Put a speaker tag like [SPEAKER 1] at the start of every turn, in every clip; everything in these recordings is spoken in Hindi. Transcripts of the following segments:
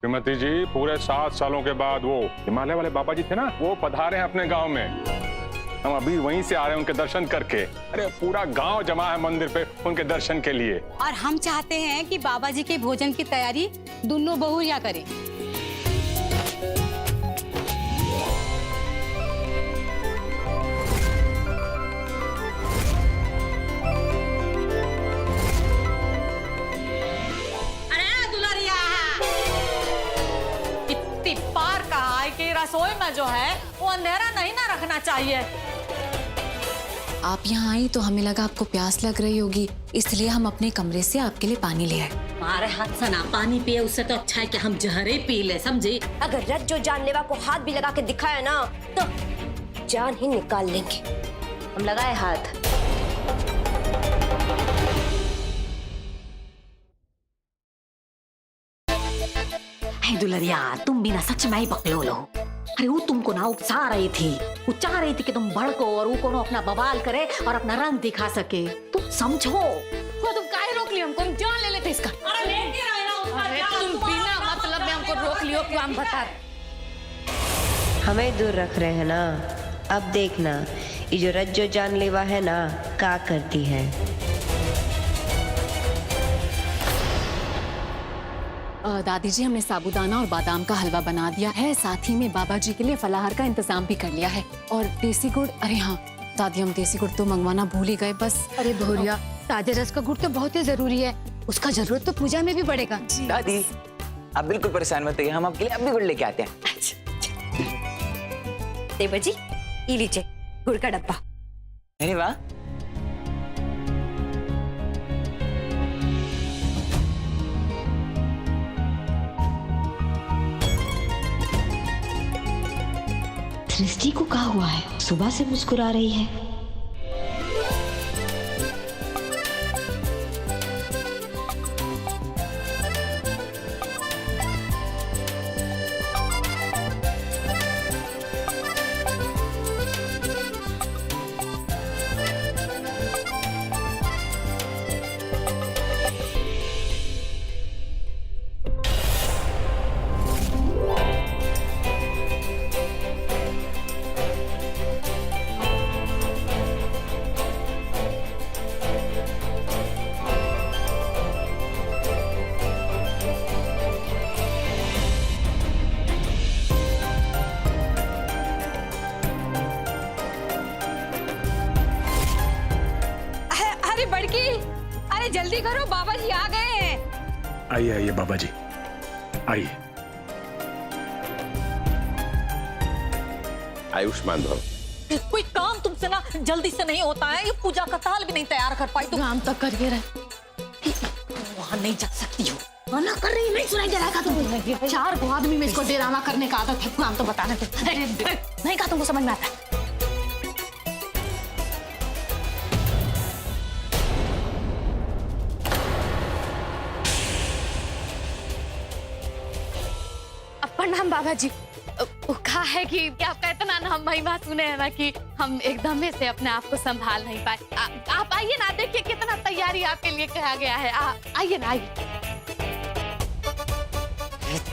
[SPEAKER 1] श्रीमती जी, पूरे 7 सालों के बाद वो हिमालय वाले बाबा जी थे ना, वो पधारे हैं अपने गांव में। हम अभी वहीं से आ रहे हैं उनके दर्शन करके। अरे पूरा गांव जमा है मंदिर पे उनके दर्शन के लिए।
[SPEAKER 2] और हम चाहते हैं कि बाबा जी के भोजन की तैयारी दोनों बहुरिया करें।
[SPEAKER 3] रसोई में जो है वो अंधेरा नहीं ना रखना चाहिए।
[SPEAKER 4] आप यहाँ आई तो हमें लगा आपको प्यास लग रही होगी, इसलिए हम अपने कमरे से आपके लिए पानी ले आए।
[SPEAKER 3] हमारे हाथ से ना पानी पिए उससे तो अच्छा है कि हम जहरे पी ले, समझे?
[SPEAKER 5] अगर रज्जो जानलेवा को हाथ भी लगा के दिखाया ना तो जान ही निकाल लेंगे। हम लगाए हाथ।
[SPEAKER 3] दुलरिया, तुम भी ना सच में ही पकड़ो लो। अरे वो तुमको ना उकसा रही थी, वो चाह रही थी कि तुम भड़को और वो कोनो अपना बवाल करे और अपना रंग दिखा सके। तुम समझो।
[SPEAKER 4] वो तुम काहे रोक लियो हमको? हम जान ले लेते इसका।
[SPEAKER 3] अरे लेती रहे ना उसका जान।
[SPEAKER 4] तुम बिना मतलब में हमको रोक लियो कि हम बता।
[SPEAKER 5] हमें दूर रख रहे हैं ना, अब देखना ये जो रज्जो जानलेवा है ना क्या करती है।
[SPEAKER 4] दादी जी, हमने साबूदाना और बादाम का हलवा बना दिया है, साथ ही में बाबा जी के लिए फलाहार का इंतजाम भी कर लिया है। और देसी गुड़, अरे हाँ दादी, हम देसी गुड़ तो मंगवाना भूल ही गए बस।
[SPEAKER 2] अरे बहुरिया, ताजे रस का गुड़ तो बहुत ही जरूरी है, उसका जरूरत तो पूजा में भी पड़ेगा।
[SPEAKER 6] दादी आप बिल्कुल परेशान मत होइए, हम आपके लिए अब भी गुड़ लेके आते हैं।
[SPEAKER 5] देवर जी, ये लीजिए गुड़ का डब्बा।
[SPEAKER 6] अरे वाह,
[SPEAKER 5] सृष्टि को क्या हुआ है? सुबह से मुस्कुरा रही है।
[SPEAKER 2] अरे जल्दी करो, बाबा जी आ गए हैं।
[SPEAKER 1] आइए आइए बाबा जी, आइए।
[SPEAKER 7] आयुष्मान भव।
[SPEAKER 3] कोई काम तुमसे ना जल्दी से नहीं होता है, ये पूजा का थाल भी नहीं तैयार कर पाई तुम।
[SPEAKER 4] काम तक करिए रहे।
[SPEAKER 3] वहाँ नहीं जा सकती हो, मना कर रही, नहीं सुनाई दे रहा तुम।
[SPEAKER 4] 4 को आदमी में इसको डेरामा करने का आदत है, काम तो बताने थे।
[SPEAKER 3] नहीं कहा तुमको समझ में आता है।
[SPEAKER 4] प्रणाम बाबा जी। वो कहा है कि आपका इतना नाम महिमा सुने हैं ना कि हम एकदम से अपने आप को संभाल नहीं पाए। आप आइए ना, देखिए कितना तैयारी आपके लिए कहा गया है। आइए ना, आइए।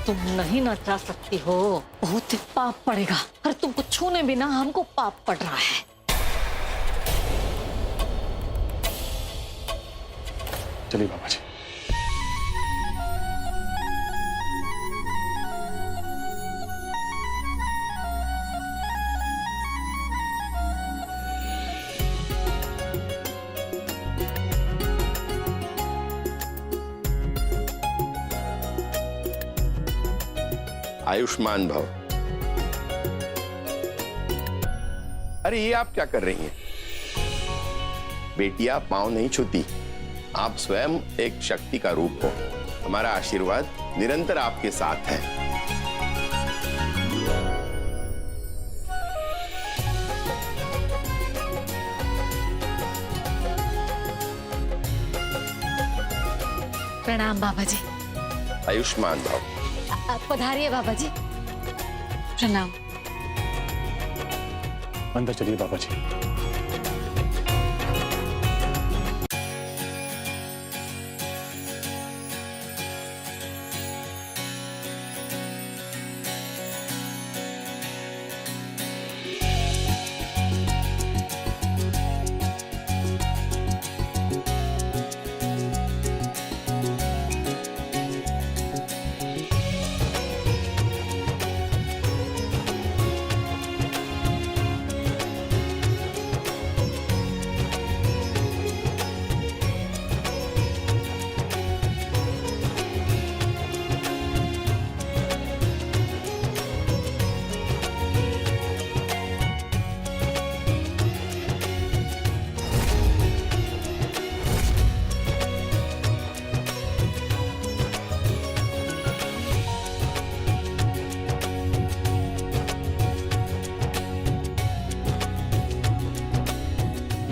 [SPEAKER 3] तुम नहीं ना जा सकती हो, बहुत पाप पड़ेगा। अगर तुमको छूने बिना हमको पाप पड़ रहा है।
[SPEAKER 1] चलिए बाबा जी।
[SPEAKER 7] आयुष्मान भव। अरे ये आप क्या कर रही हैं? बेटियां पांव नहीं छूती, आप स्वयं एक शक्ति का रूप हो। हमारा आशीर्वाद निरंतर आपके साथ है।
[SPEAKER 4] प्रणाम बाबा जी।
[SPEAKER 7] आयुष्मान भव।
[SPEAKER 4] पधारिए बाबा जी। प्रणाम।
[SPEAKER 1] अंदर चलिए बाबा जी।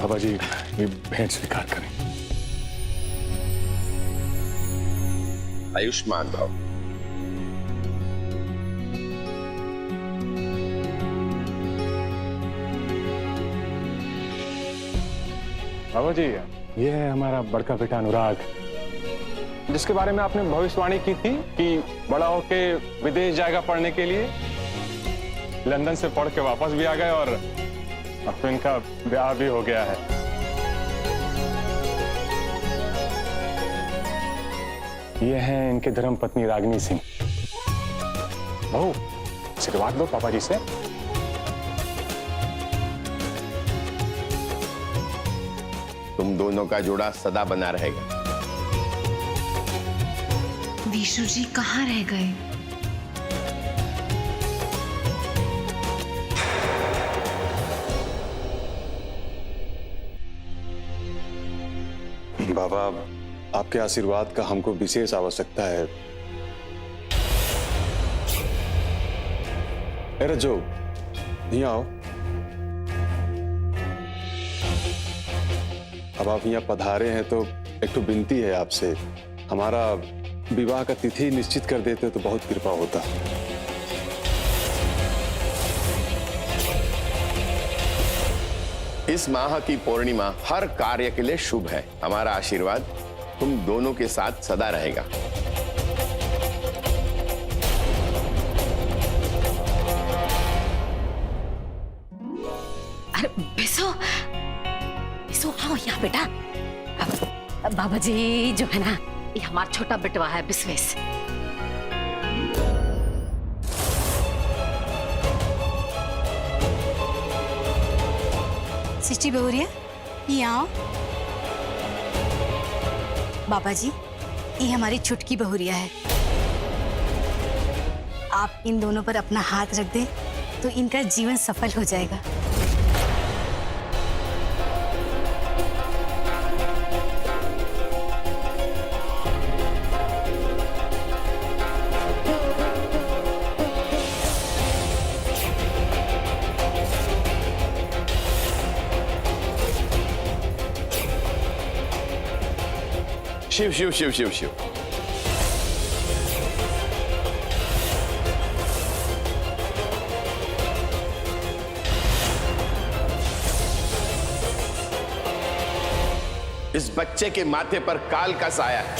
[SPEAKER 1] बाबा जी ये भेंट स्वीकार करें।
[SPEAKER 7] आयुष्मान भव।
[SPEAKER 1] बाबा जी ये है हमारा बड़का बेटा अनुराग, जिसके बारे में आपने भविष्यवाणी की थी कि बड़ा होके विदेश जाएगा पढ़ने के लिए। लंदन से पढ़ के वापस भी आ गए और अब तो इनका ब्याह भी हो गया है। ये हैं इनके धर्म पत्नी रागिनी सिंह। बहू आशीर्वाद दो पापा जी से।
[SPEAKER 7] तुम दोनों का जोड़ा सदा बना रहेगा।
[SPEAKER 8] विशु जी कहाँ रह गए?
[SPEAKER 9] बाबा आपके आशीर्वाद का हमको विशेष आवश्यकता है। अरे जो नहीं आओ, अब आप यहाँ पधारे हैं तो एक तो विनती है आपसे, हमारा विवाह का तिथि निश्चित कर देते तो बहुत कृपा होता।
[SPEAKER 7] इस माह की पूर्णिमा हर कार्य के लिए शुभ है। हमारा आशीर्वाद तुम दोनों के साथ सदा रहेगा।
[SPEAKER 3] अरे बिसो, बिसो आओ यहाँ बेटा। बाबा जी जो है ना, ये हमारा छोटा बेटवा है बिस्वेश।
[SPEAKER 2] सिस्टी बहुरिया ये आओ। बाबा जी ये हमारी छुटकी बहुरिया है। आप इन दोनों पर अपना हाथ रख दें तो इनका जीवन सफल हो जाएगा।
[SPEAKER 7] शिव शिव शिव शिव शिव। इस बच्चे के माथे पर काल का साया है।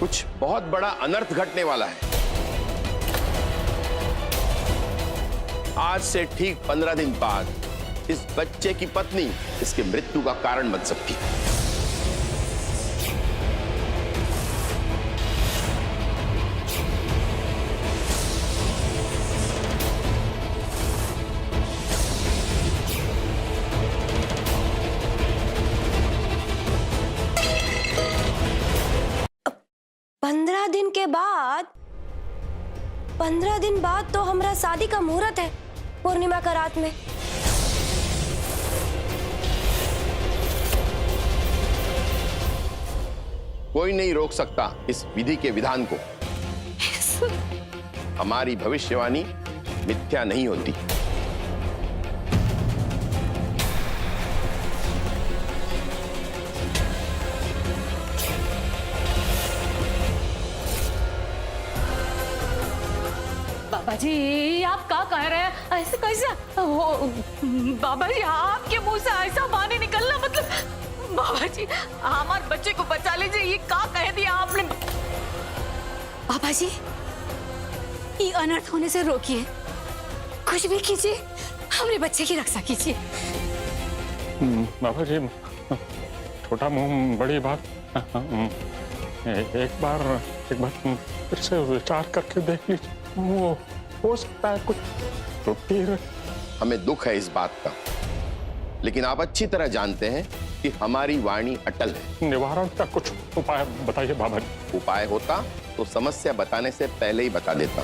[SPEAKER 7] कुछ बहुत बड़ा अनर्थ घटने वाला है। आज से ठीक 15 दिन बाद इस बच्चे की पत्नी इसकी मृत्यु का कारण बन सकती है।
[SPEAKER 5] बाद 15 दिन बाद तो हमारा शादी का मुहूर्त है, पूर्णिमा का रात में।
[SPEAKER 7] कोई नहीं रोक सकता इस विधि के विधान को। हमारी भविष्यवाणी मिथ्या नहीं होती।
[SPEAKER 3] बाबा जी आप क्या कह रहे हैं? ऐसे कैसे? बाबा जी आपके मुंह से ऐसा बानी निकलना मतलब? बाबा जी हमारे बच्चे को बचा लीजिए, ये क्या कह दिया आपने?
[SPEAKER 2] बाबा जी ये अनर्थ होने से रोकिए, कुछ भी कीजिए, हमारे बच्चे की रक्षा कीजिए।
[SPEAKER 1] बाबा जी छोटा मुंह बड़ी बात। एक बार फिर से विचार करके देख लीजिए, वो हो सकता है कुछ त्रुटि रहे।
[SPEAKER 7] हमें दुख है इस बात का, लेकिन आप अच्छी तरह जानते हैं कि हमारी वाणी अटल है।
[SPEAKER 1] निवारण का कुछ उपाय बताइए बाबा जी।
[SPEAKER 7] उपाय होता तो समस्या बताने से पहले ही बता देता,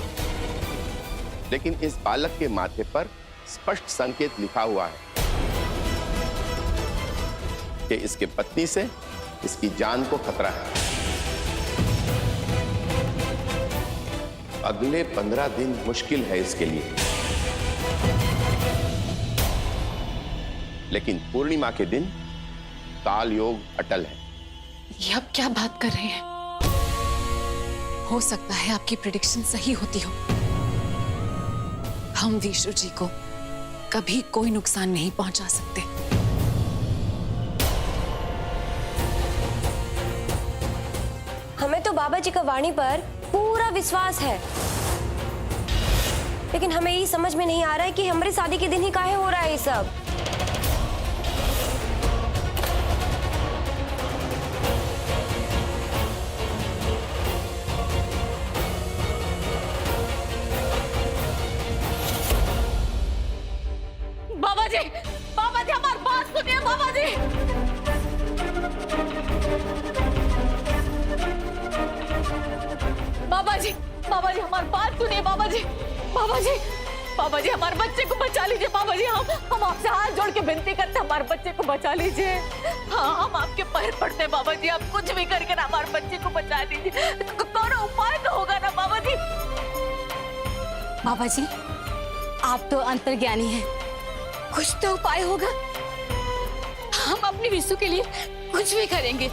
[SPEAKER 7] लेकिन इस बालक के माथे पर स्पष्ट संकेत लिखा हुआ है कि इसके पत्नी से इसकी जान को खतरा है। अगले 15 दिन मुश्किल है इसके लिए, लेकिन पूर्णिमा के दिन काल योग अटल है।
[SPEAKER 3] ये आप क्या बात कर रहे हैं? हो सकता है आपकी प्रेडिक्शन सही होती हो। हम विशु जी को कभी कोई नुकसान नहीं पहुंचा सकते।
[SPEAKER 5] हमें तो बाबा जी का वाणी पर पूरा विश्वास है, लेकिन हमें ये समझ में नहीं आ रहा है कि हमारी शादी के दिन ही काहे हो रहा है ये सब।
[SPEAKER 3] बाबा जी हमारी बात सुनिए बाबा जी। बाबा जी हमारी बात सुनिए बाबा जी। बाबा जी हमारे बच्चे को बचा लीजिए बाबा जी। हम आपसे हाथ जोड़ के विनती करते हैं, हमारे बच्चे को बचा लीजिए। हाँ, हम आपके पैर पड़ते हैं बाबा जी, आप कुछ भी करके ना हमारे बच्चे को बचा लीजिए। कौन उपाय तो होगा ना बाबा जी।
[SPEAKER 2] बाबा जी, आप तो अंतर्ज्ञानी हैं, कुछ तो उपाय होगा। हम अपनी विशु के लिए कुछ भी करेंगे,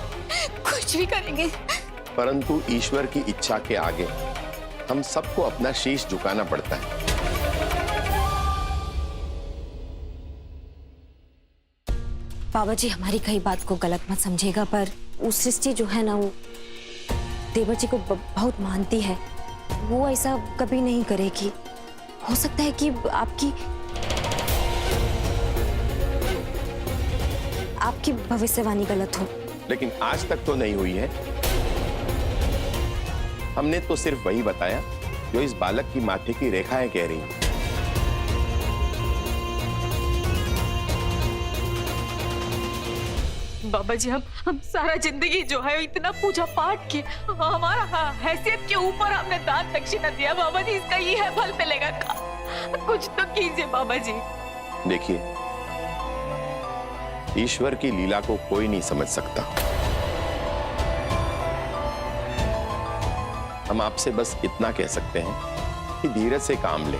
[SPEAKER 2] कुछ भी करेंगे।
[SPEAKER 7] परंतु ईश्वर की इच्छा के आगे हम सबको अपना शीश झुकाना पड़ता है।
[SPEAKER 5] बाबा जी हमारी कई बात को गलत मत समझेगा, पर वो सृष्टि जो है ना, वो देवर जी को बहुत मानती है। वो ऐसा कभी नहीं करेगी। हो सकता है कि आपकी भविष्यवाणी गलत हो।
[SPEAKER 7] लेकिन आज तक तो नहीं हुई है। हमने तो सिर्फ वही बताया जो इस बालक की माथे की रेखाएं कह रही हैं।
[SPEAKER 3] बाबा जी हम सारा जिंदगी जो है इतना पूजा पाठ किए, हमारा हैसियत के ऊपर हमने दान दक्षिणा दिया बाबा जी, इसका ये है फल मिलेगा का? कुछ तो कीजिए बाबा जी।
[SPEAKER 7] देखिए, ईश्वर की लीला को कोई नहीं समझ सकता। हम आपसे बस इतना कह सकते हैं कि धीरज से काम लें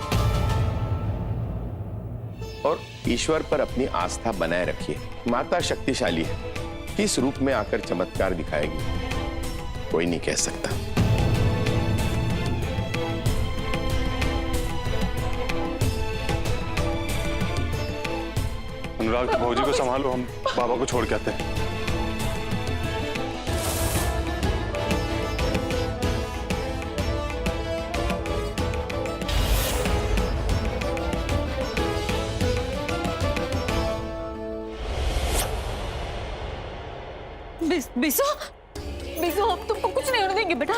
[SPEAKER 7] और ईश्वर पर अपनी आस्था बनाए रखिए। माता शक्तिशाली है, किस रूप में आकर चमत्कार दिखाएगी कोई नहीं कह सकता।
[SPEAKER 9] अनुराग, भौजी को संभालो, हम बाबा को छोड़ के आते हैं।
[SPEAKER 3] बिसो हम तुमको कुछ नहीं होने देंगे बेटा।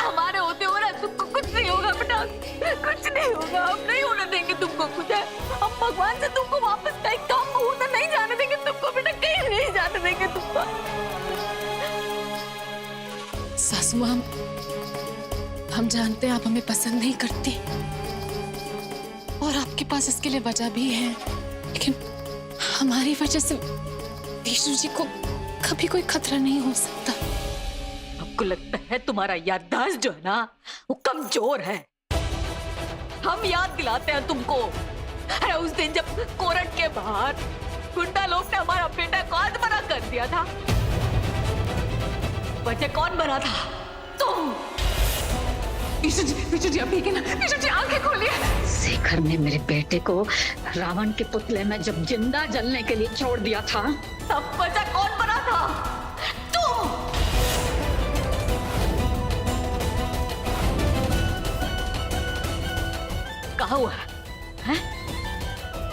[SPEAKER 3] हमारे होते हो ना तुमको कुछ नहीं होगा बेटा, कुछ नहीं होगा। हम नहीं होने देंगे तुमको कुछ। हम भगवान से तुमको वापस कहीं काम होना नहीं जाने देंगे तुमको बेटा, कहीं नहीं जाने देंगे तुमको। सासू माँ, हम जानते हैं आप हमें पसंद नहीं करती और आपके पास इसके लिए वजह भी है, लेकिन हमारी वजह से विष्णु जी को कभी कोई खतरा नहीं हो सकता। आपको लगता है तुम्हारा याददाश्त जो है ना वो कमजोर है। हम याद दिलाते हैं तुमको, अरे उस दिन जब कोर्ट के बाहर गुंडा लोग ने हमारा बेटा को आत्महत्या कर दिया था, वजह कौन बना था? तुम। विष्णु जी आप ठीक है ना? विष्णु जी आंखें खोलिए।
[SPEAKER 10] शेखर ने मेरे बेटे को रावण के पुतले में जब जिंदा जलने के लिए छोड़ दिया था,
[SPEAKER 3] तब वजह कौन बना था? तुम। कहा हुआ है?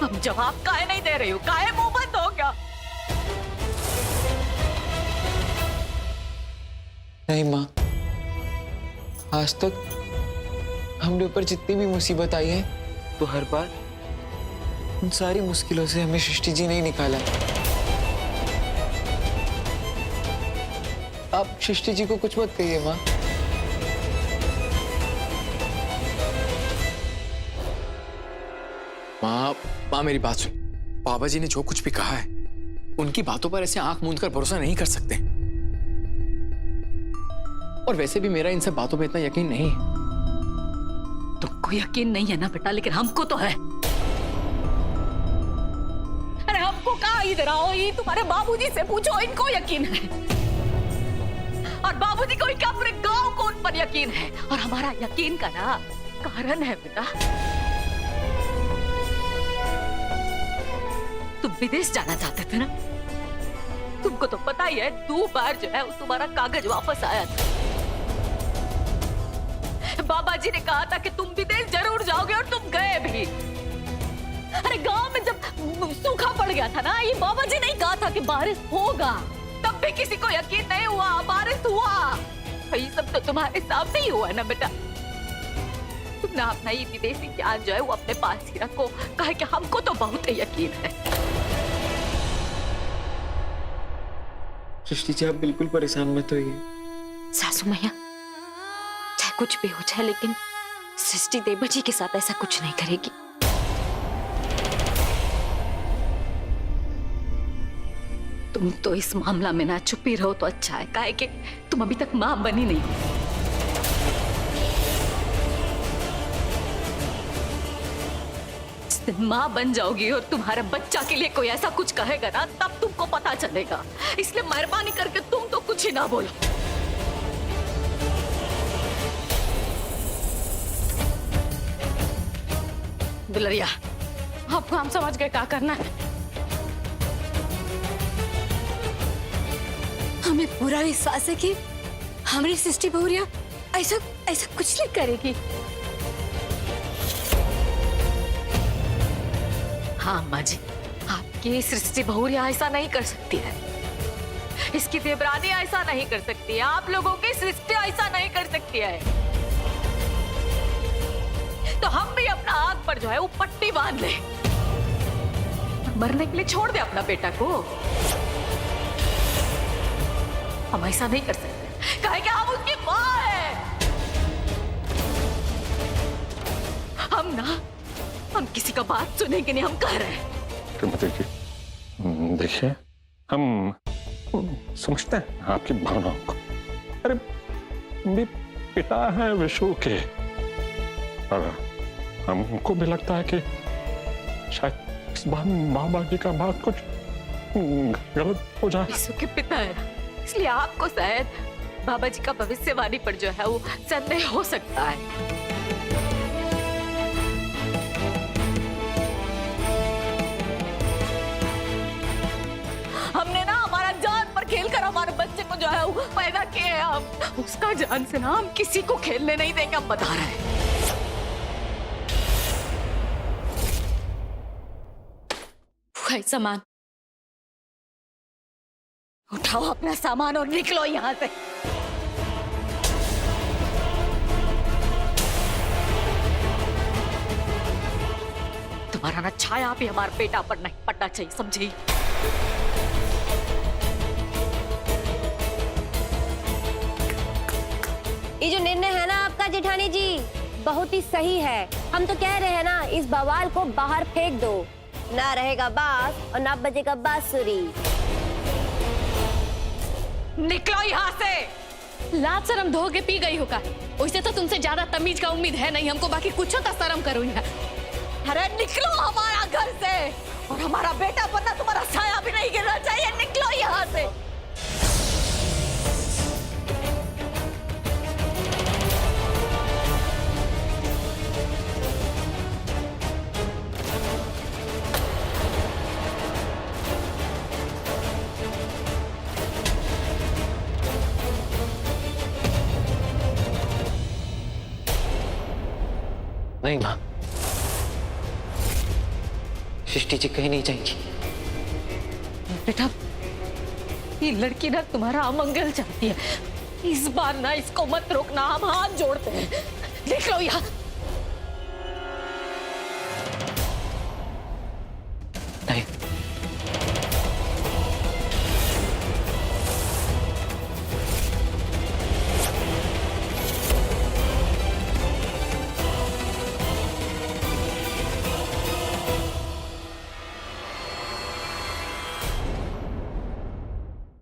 [SPEAKER 3] अब जवाब काहे नहीं दे रही हो? काहे मुंह बंद हो गया?
[SPEAKER 6] नहीं माँ, आज तक हमने ऊपर जितनी भी मुसीबत आई है तो हर बार उन सारी मुश्किलों से हमें सृष्टि जी ने निकाला। आप सृष्टि जी को कुछ मत कहिए माँ।
[SPEAKER 11] माँ मेरी बात सुन। बाबा जी ने जो कुछ भी कहा है उनकी बातों पर ऐसे आंख मूंद कर भरोसा नहीं कर सकते, और वैसे भी मेरा इन सब बातों पे इतना यकीन नहीं है।
[SPEAKER 3] तुमको यकीन नहीं है ना बेटा, लेकिन हमको तो है। अरे हमको कहा, इधर आओ, ये तुम्हारे बाबूजी से पूछो, इनको यकीन है। और बाबूजी को क्या पूरे गांव को उन पर यकीन है। और हमारा यकीन का ना कारण है बेटा, तुम विदेश जाना चाहते थे ना, तुमको तो पता ही है 2 बार जो है तुम्हारा कागज वापस आया था। बाबा जी ने कहा था कि तुम विदेश जरूर जाओगे और तुम गए भी। अरे गांव में जब सूखा पड़ गया था ना, ये बाबा जी ने कहा था कि बारिश होगा, तब भी किसी को यकीन नहीं हुआ, बारिश हुआ। ये सब तो तुम्हारे सामने ही हुआ ना बेटा। तुमने अपना ये विदेशी ज्ञान जो है वो अपने पास ही रखो, कहे कि हमको तो बहुत यकीन है।
[SPEAKER 6] सृष्टि जी, आप बिल्कुल परेशान मत होइए।
[SPEAKER 5] सासू मैया, चाहे कुछ भी हो जाए, लेकिन सृष्टि देवर जी के साथ ऐसा कुछ नहीं करेगी।
[SPEAKER 3] तुम तो इस मामला में ना चुप ही रहो तो अच्छा है, काहे कि तुम अभी तक मां बनी नहीं हो। जिस दिन मां बन जाओगी और तुम्हारे बच्चा के लिए कोई ऐसा कुछ कहेगा ना, तब तुमको पता चलेगा। इसलिए मेहरबानी करके तुम तो कुछ ही ना बोलो। दुलरिया, आपको हम समझ गए क्या करना है।
[SPEAKER 2] हमें पूरा विश्वास है कि हमारी सृष्टि बहुरिया ऐसा ऐसा कुछ नहीं करेगी।
[SPEAKER 3] हाँ अम्मा जी, आपकी सृष्टि बहुरिया ऐसा नहीं कर सकती है, इसकी देवरानी ऐसा नहीं कर सकती है, आप लोगों की सृष्टि ऐसा नहीं कर सकती है। तो हम भी अपना आग पर जो है वो पट्टी बांध ले, मरने के लिए छोड़ दे अपना बेटा को। हम ऐसा नहीं कर सकते, काहे कि हम उसकी मां है। हम किसी का बात सुनेंगे नहीं, हम कह रहे हैं।
[SPEAKER 1] श्रीमती जी, देखिए, हम समझते हैं आपकी भावनाओं को। अरे भी पिता है विशु के, और हमको भी लगता है कि शायद इस बार बाबा जी का बात कुछ गलत हो जाए।
[SPEAKER 3] विशु के पिता है ना, इसलिए आपको शायद बाबा जी का भविष्यवाणी पर जो है वो संदेह हो सकता है। हमने ना हमारा जान पर खेलकर हमारे बच्चे को जो है वो पैदा किया है। हम उसका जान से ना हम किसी को खेलने नहीं देंगे, हम बता रहे हैं।
[SPEAKER 2] सामान
[SPEAKER 3] उठाओ अपना सामान और निकलो यहाँ से। तुम्हारा ना छाया भी हमारे बेटा पर नहीं पड़ना चाहिए, समझी?
[SPEAKER 5] ये जो निर्णय है ना आपका जेठानी जी, बहुत ही सही है। हम तो कह रहे हैं ना, इस बवाल को बाहर फेंक दो, ना रहेगा बांस और ना बजेगा बांसुरी।
[SPEAKER 3] निकलो यहाँ से।
[SPEAKER 2] लाज शर्म धो के पी गई होगा, उससे तो तुमसे ज्यादा तमीज का उम्मीद है नहीं हमको, बाकी कुछ तो शर्म करो यहाँ।
[SPEAKER 3] अरे निकलो हमारा घर से, और हमारा बेटा पता तुम्हारा साया भी नहीं गिरना चाहिए। निकलो यहाँ से।
[SPEAKER 6] नहीं माँ, सृष्टि जी कहीं नहीं जाएंगी।
[SPEAKER 3] बेटा, ये लड़की ना तुम्हारा अमंगल चाहती है, इस बार ना इसको मत रोकना, हम हाथ जोड़ते हैं। देख लो यहाँ।